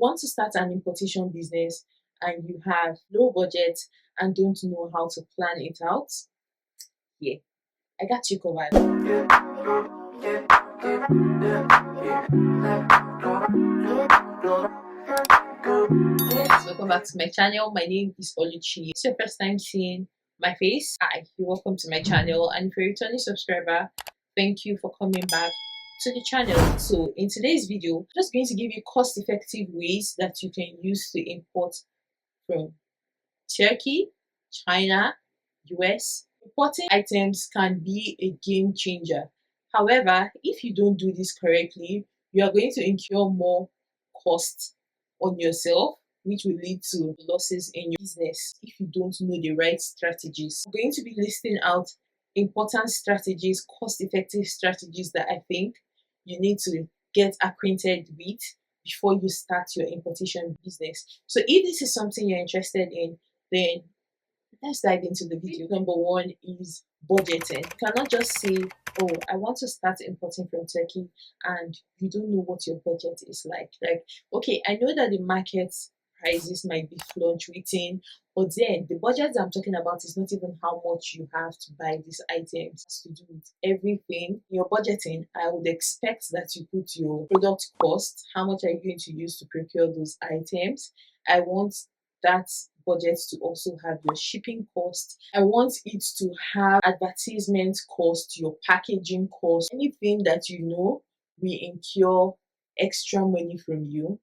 want to start an importation business and you have low budget and don't know how to plan it out, yeah, I got you covered. Welcome back to my channel. My name is Oluchi. If it's your first time seeing my face, hi, you're welcome to my channel, and if you're a returning subscriber, thank you for coming back to the channel. So in today's video, I'm just going to give you cost-effective ways that you can use to import from Turkey, China, US. Importing items can be a game changer. However, if you don't do this correctly, you are going to incur more costs on yourself, which will lead to losses in your business if you don't know the right strategies. I'm going to be listing out important strategies, cost-effective strategies that I think you need to get acquainted with before you start your importation business. So if this is something you're interested in, then let's dive into the video. Number one is budgeting. You cannot just say, oh, I want to start importing from Turkey, and you don't know what your budget is like. Like, okay, I know that the market prices might be fluctuating, but then the budget I'm talking about is not even how much you have to buy these items. It has to do with everything. Your budgeting, I would expect that you put your product cost, how much are you going to use to procure those items. I want that budget to also have your shipping cost. I want it to have advertisement cost, your packaging cost, anything that you know will incur extra money from you.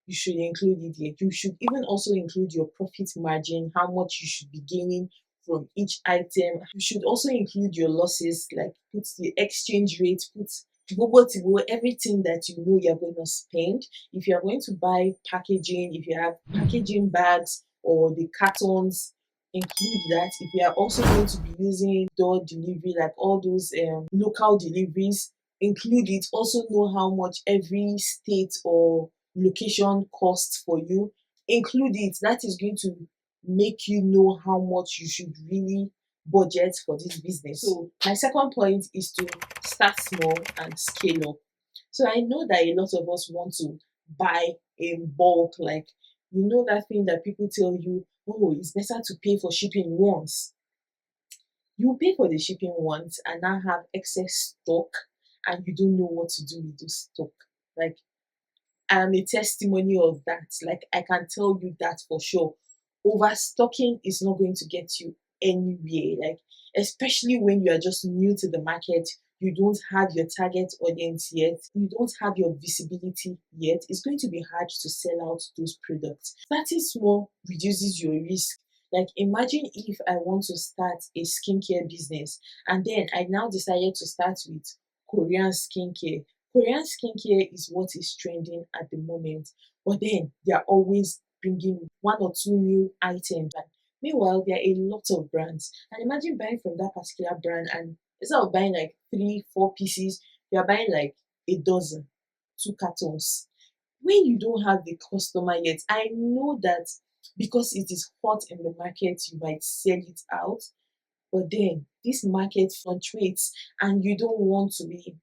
You should include it here. You should even also include your profit margin, how much you should be gaining from each item. You should also include your losses, like put the exchange rate, put everything that you know you're going to spend. If you're going to buy packaging, if you have packaging bags or the cartons, include that. If you are also going to be using door delivery, like all those local deliveries, include it. Also know how much every state or location costs for you. Include it. That is going to make you know how much you should really budget for this business. So my second point is to start small and scale up. So I know that a lot of us want to buy in bulk, like, you know, that thing that people tell you, oh, it's better to pay for shipping once. You pay for the shipping once and now have excess stock, and you don't know what to do with this stock. Like, I'm a testimony of that. Like, I can tell you that for sure. Overstocking is not going to get you anywhere. Like, especially when you are just new to the market, you don't have your target audience yet, you don't have your visibility yet, it's going to be hard to sell out those products. Starting small reduces your risk. Like, imagine if I want to start a skincare business and then I now decided to start with Korean skincare. Korean skincare is what is trending at the moment, but then they are always bringing one or two new items. Meanwhile, there are a lot of brands. And imagine buying from that particular brand, and instead of buying like 3, 4 pieces, you are buying like a dozen, 2 cartons. When you don't have the customer yet, I know that because it is hot in the market, you might sell it out. But then this market fluctuates and you don't want to be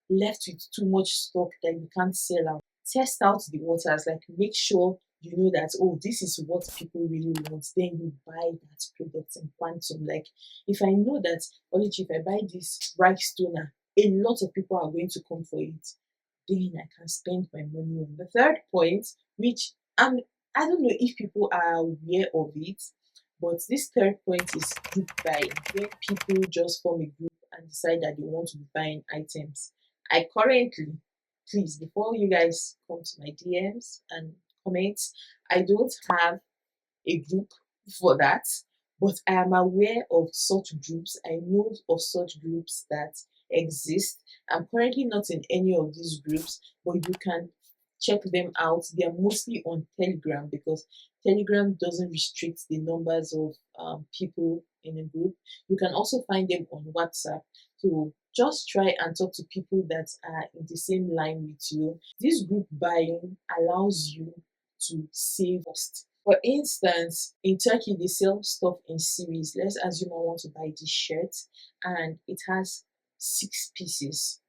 left with too much stock that you can't sell out. Test out the waters, like make sure you know that, oh, this is what people really want. Then you buy that product in quantum. Like, if I know that, if I buy this rice toner, a lot of people are going to come for it, then I can spend my money on. The third point, which I don't know if people are aware of it, but this third point is group buying. When people just form a group and decide that they want to be buying items. I currently, please, before you guys come to my DMs and comments, I don't have a group for that, but I am aware of such groups. I know of such groups that exist. I'm currently not in any of these groups, but you can check them out. They are mostly on Telegram because Telegram doesn't restrict the numbers of people in a group. You can also find them on WhatsApp. So just try and talk to people that are in the same line with you. This group buying allows you to save cost. For instance, in Turkey, they sell stuff in series. Let's assume I want to buy this shirt and it has 6 pieces.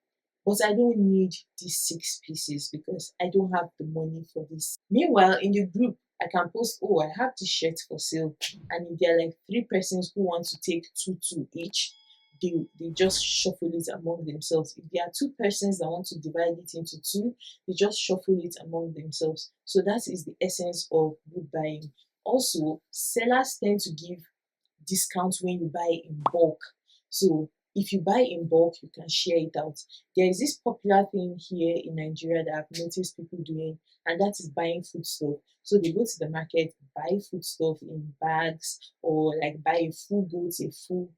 but I don't need these 6 pieces because I don't have the money for this. Meanwhile, in the group, I can post, oh, I have this shirt for sale. And if there are like 3 persons who want to take two each, they just shuffle it among themselves. If there are 2 persons that want to divide it into two, they just shuffle it among themselves. So that is the essence of group buying. Also, sellers tend to give discounts when you buy in bulk. So if you buy in bulk, you can share it out. There is this popular thing here in Nigeria that I've noticed people doing, and that is buying food stuff. So they go to the market, buy food stuff in bags, or like buy a full goat, a full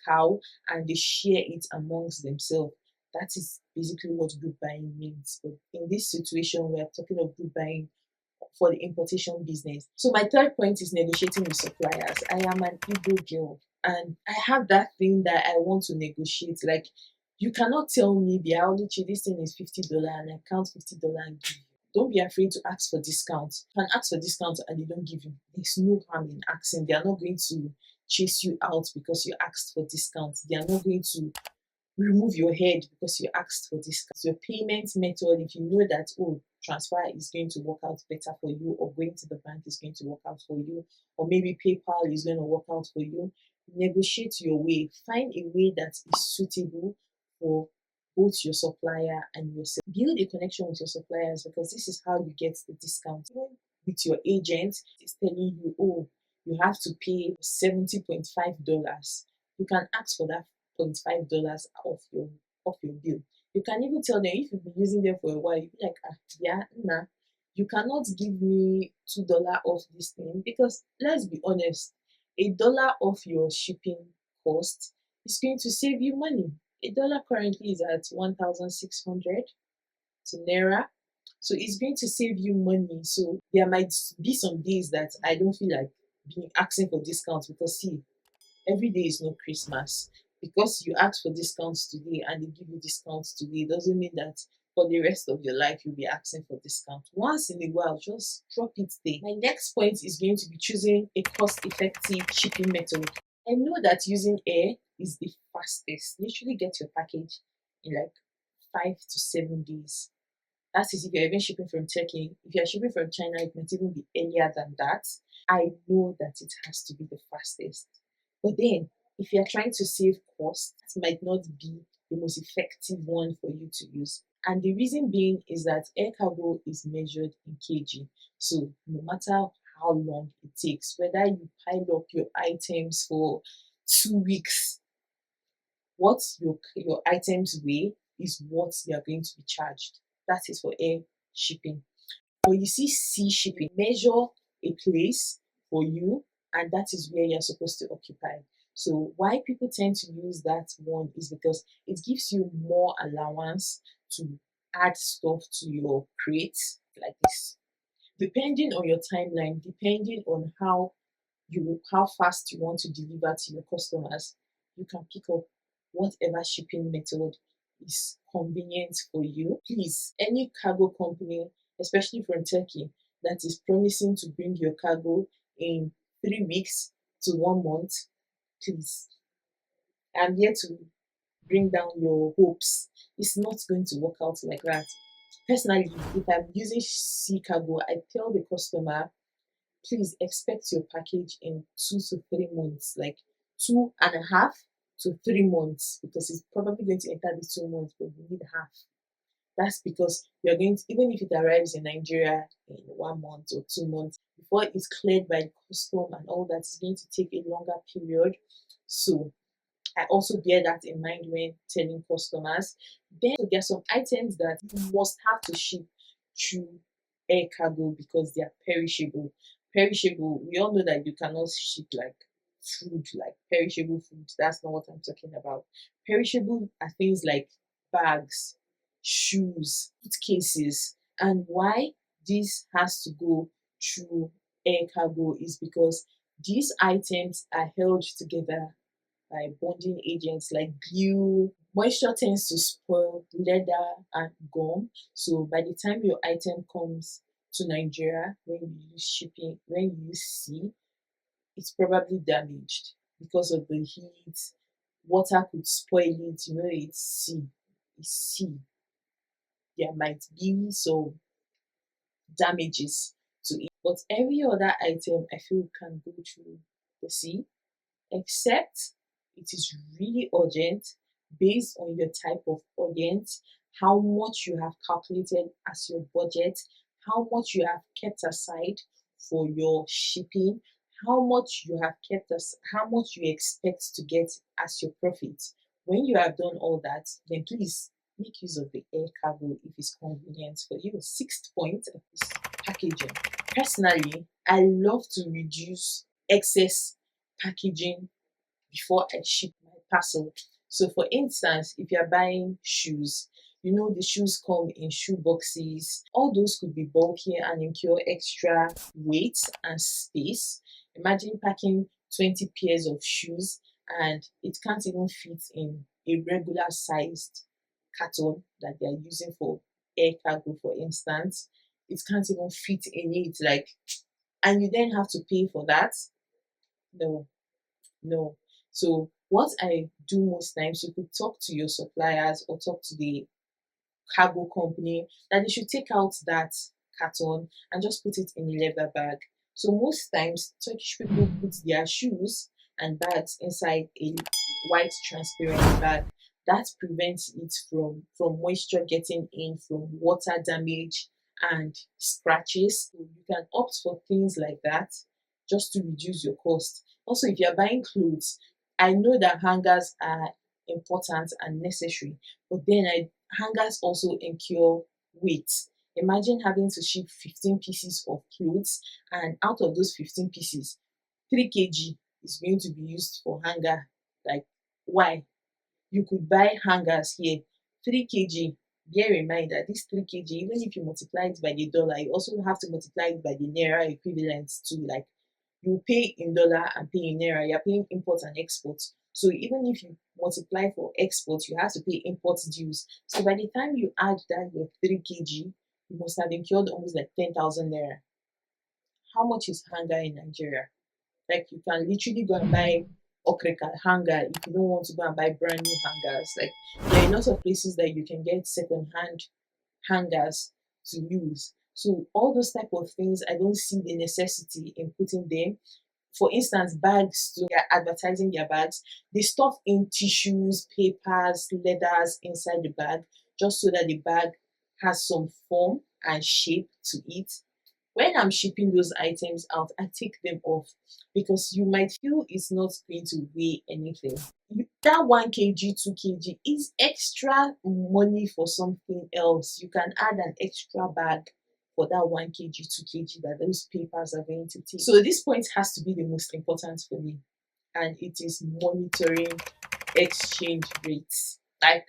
cow, and they share it amongst themselves. That is basically what group buying means. But in this situation, we are talking of group buying for the importation business. So my third point is negotiating with suppliers. I am an Igbo girl and I have that thing that I want to negotiate. Like, you cannot tell me, Biology, this thing is $50 and I count $50 and give you. Don't be afraid to ask for discount. You can ask for discount and they don't give you. There's no harm in asking. They are not going to chase you out because you asked for discount. They are not going to remove your head because you asked for this. Your payment method, if you know that, oh, transfer is going to work out better for you, or going to the bank is going to work out for you, or maybe PayPal is going to work out for you, negotiate your way. Find a way that is suitable for both your supplier and yourself. Build a connection with your suppliers because this is how you get the discount. Even with your agent, it's telling you, oh, you have to pay $70.5. You can ask for that $0.5 off your bill. You can even tell them, if you've been using them for a while, you be like, yeah, nah, you cannot give me $2 off this thing because let's be honest, $1 off your shipping cost is going to save you money. $1 currently is at 1,600 to naira. So it's going to save you money. So there might be some days that I don't feel like being asking for discounts because see, every day is not Christmas. Because you ask for discounts today and they give you discounts today doesn't mean that for the rest of your life you'll be asking for discount. Once in a while, just drop it there. My next point is going to be choosing a cost-effective shipping method. I know that using air is the fastest. Literally get your package in like 5 to 7 days. That is if you're even shipping from Turkey. If you're shipping from China, it might even be earlier than that. I know that it has to be the fastest. But then, if you're trying to save costs, it might not be the most effective one for you to use. And the reason being is that air cargo is measured in kg. So no matter how long it takes, whether you pile up your items for 2 weeks, what your items weigh is what you are going to be charged. That is for air shipping. But you see, sea shipping, measure a place for you, and that is where you're supposed to occupy. So why people tend to use that one is because it gives you more allowance to add stuff to your crate like this. Depending on your timeline, depending on how fast you want to deliver to your customers, you can pick up whatever shipping method is convenient for you. Please, any cargo company, especially from Turkey, that is promising to bring your cargo in 3 weeks to 1 month, please, I'm here to bring down your hopes. It's not going to work out like that. Personally, if I'm using sea cargo, I tell the customer, please expect your package in 2 to 3 months, like 2.5 to 3 months, because it's probably going to enter the 2 months, but you need half. That's because you're going to, even if it arrives in Nigeria in 1 month or 2 months, before it's cleared by the custom and all that, it's going to take a longer period. So I also bear that in mind when telling customers. Then there are some items that you must have to ship through air cargo because they are perishable. Perishable, we all know that you cannot ship like food, like perishable food. That's not what I'm talking about. Perishable are things like bags, shoes, suitcases. And why this has to go through air cargo is because these items are held together by bonding agents like glue. Moisture tends to spoil leather and gum. So by the time your item comes to Nigeria, when you use shipping, when you use sea, it's probably damaged because of the heat. Water could spoil it. You know, it's sea. is sea. There might be some damages to it, but every other item I feel can go through the sea, except it is really urgent based on your type of audience, how much you have calculated as your budget, how much you have kept aside for your shipping, how much you have kept how much you expect to get as your profit. When you have done all that, then please make use of the air cargo if it's convenient for you. Sixth point is packaging. Personally, I love to reduce excess packaging before I ship my parcel. So for instance, if you're buying shoes, you know the shoes come in shoe boxes. All those could be bulky and incur extra weight and space. Imagine packing 20 pairs of shoes and it can't even fit in a regular sized carton that they are using for air cargo, for instance. It can't even fit in it, like, and you then have to pay for that. No, no. So what I do most times, you could talk to your suppliers or talk to the cargo company that they should take out that carton and just put it in a leather bag. So most times Turkish people put their shoes and bags inside a white transparent bag. That prevents it from moisture getting in, from water damage and scratches. So you can opt for things like that just to reduce your cost. Also, if you're buying clothes, I know that hangers are important and necessary, but then hangers also incur weight. Imagine having to ship 15 pieces of clothes, and out of those 15 pieces, 3 kg is going to be used for hanger. Like, why? You could buy hangers here, 3 kg. Bear in mind that this 3 kg, even if you multiply it by the dollar, you also have to multiply it by the naira equivalent to, like, you pay in dollar and pay in naira. You're paying import and export. So even if you multiply for export, you have to pay import dues. So by the time you add that your 3 kg, you must have incurred almost like 10,000 naira. How much is hanger in Nigeria? Like, you can literally go and buy okreka hanger if you don't want to go and buy brand new hangers. Like, there are lots of places that you can get second hand hangers to use. So all those type of things, I don't see the necessity in putting them. For instance, bags, so they're advertising their bags, they stuff in tissues, papers, leathers inside the bag just so that the bag has some form and shape to it. When I'm shipping those items out, I take them off because you might feel it's not going to weigh anything. That 1 kg, 2 kg is extra money for something else. You can add an extra bag for that 1 kg, 2 kg that those papers are going to take. So this point has to be the most important for me, and it is monitoring exchange rates. Like,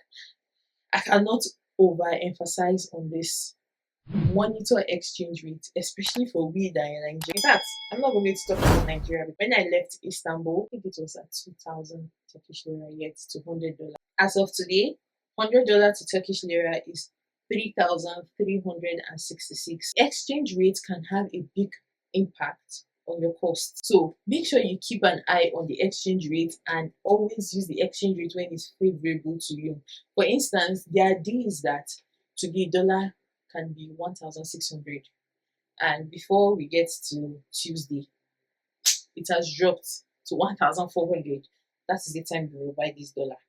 I cannot overemphasize on this. Monitor exchange rate, especially for we that are in Nigeria. In fact, I'm not going to talk about Nigeria. When I left Istanbul, I think it was at 2,000 Turkish lira yet to $100. As of today, $100 to Turkish lira is 3,366. Exchange rates can have a big impact on your costs. So make sure you keep an eye on the exchange rate and always use the exchange rate when it's favorable to you. For instance, there are days that today dollar can be 1,600, and before we get to Tuesday, it has dropped to 1,400. That is the time we will buy this dollar.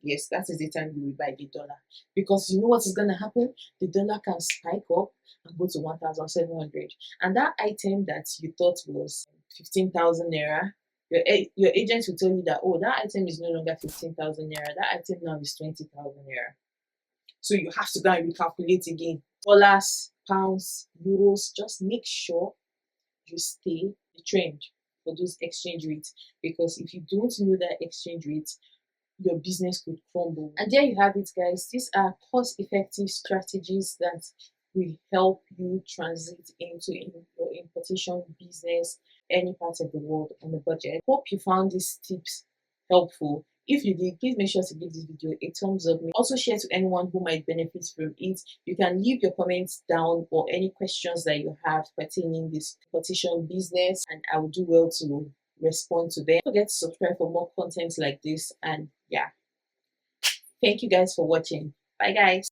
Yes, that is the time we will buy the dollar, because you know what is going to happen? The dollar can spike up and go to 1,700, and that item that you thought was 15,000 naira, your agent will tell you that, oh, that item is no longer 15,000 naira, that item now is 20,000 naira. So you have to go and recalculate again. Dollars, pounds, euros, just make sure you stay the trend for those exchange rates, because if you don't know that exchange rate, your business could crumble. And there you have it, guys. These are cost-effective strategies that will help you transit into your importation business any part of the world on a budget. Hope you found these tips helpful. If you did, please make sure to give this video a thumbs up. Also share to anyone who might benefit from it. You can leave your comments down or any questions that you have pertaining this importation business, and I will do well to respond to them. Don't forget to subscribe for more content like this, and yeah, thank you guys for watching. Bye guys.